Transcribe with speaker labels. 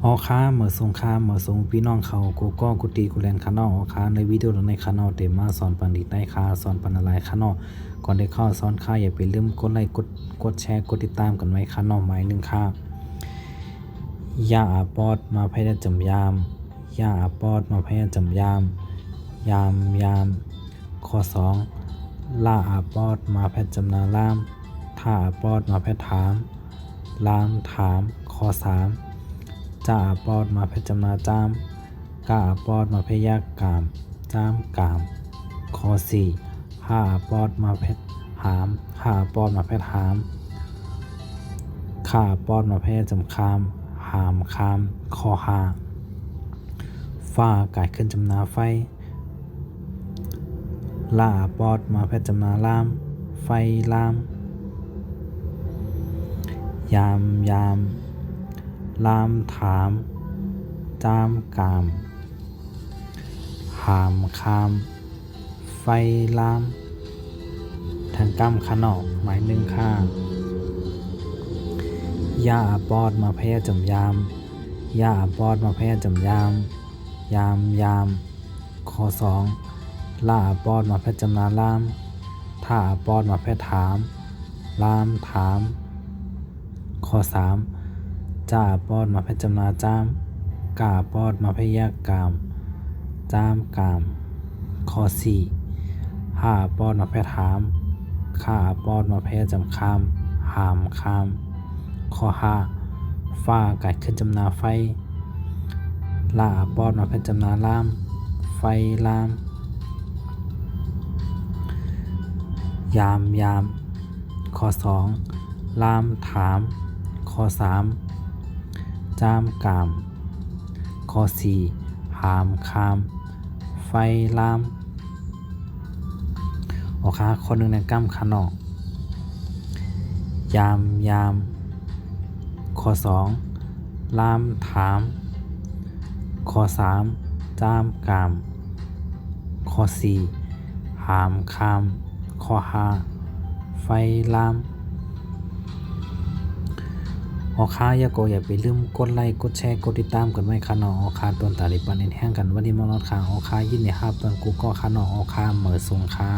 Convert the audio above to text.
Speaker 1: ออค้าเหมือสงครามเหมือสงพี่น้องเขากูก็กูตีกูแลนคานอออค้าในวิดีโอในคานอเต็มมาสอนปันดิได้ค่าสอนปันอะไรคานอก่อนได้เข้าสอนค่าอย่าไปลืมกดไลค์กดแชร์กดติดตามกันไว้คานอหมายหนึ่งค่ะยาอาปอดมาพยายามจำยามยาอาปอดมาพยายามจำยามยามข้อ2ล่าอาปอดมาแพทย์จำนาล่ามถ้าอาปอดมาแพทย์ถามล่ามถามข้อ3จ้าอาปอดมาแพทย์จำนาจ้ามกาอาปอดมาพยากามจ้ามกามข้อ4ห้าอาปอดมาแพทย์หามห้าอาปอดมาแพทย์หามข้าอาปอดมาแพทย์จำคามหามคามข้อ5ฟ้ากายขึ้นจำนาไฟล่าปอดมาแพทย์จำนาล่ามไฟล่ามยามล่ามถามจ้ามกามหามคามไฟล่ามทางกั้มขนอกหมายหนึ่งค่ายาอาปอดมาแพทย์จำยามยาอาปอดมาแพทย์จำยามข้อ2ล่าอาปอดมาแพทย์จำนาล่ามถ้าอาปอดมาแพทย์ถามล่ามถามข้อ3จ้าอาปอดมาแพทย์จำนาจ้ามกาอาปอดมาพยากามจ้ามกามข้อ4ห้าอาปอดมาแพทย์ถามข้าอาปอดมาพยาจำคามหามคามข้อ5ฟ้ากัดขึ้นจำนาไฟล่าอาปอดมาแพทย์จำนาล่ามไฟล่ามยามข้อ2ล่ามถามข้อ3จ้ามกามข้อ4หามคามไฟล่ามโอเคข้อหนึ่งในกั้มขนอกยามข้อ2ล่ามถามข้อ3จ้ามกามข้อ4หามคามข้อ5ไฟล่ามออค้าอย่าไปลืมกดไลค์กดแชร์กดติดตามกันไว้ค่ะน้องออค้าตอนตาลิปันแห้งกันวันนี้มานอนค้างออค้ายินดีครับตอนกูก็ค่ะน้องออค้าเหมือสงค้า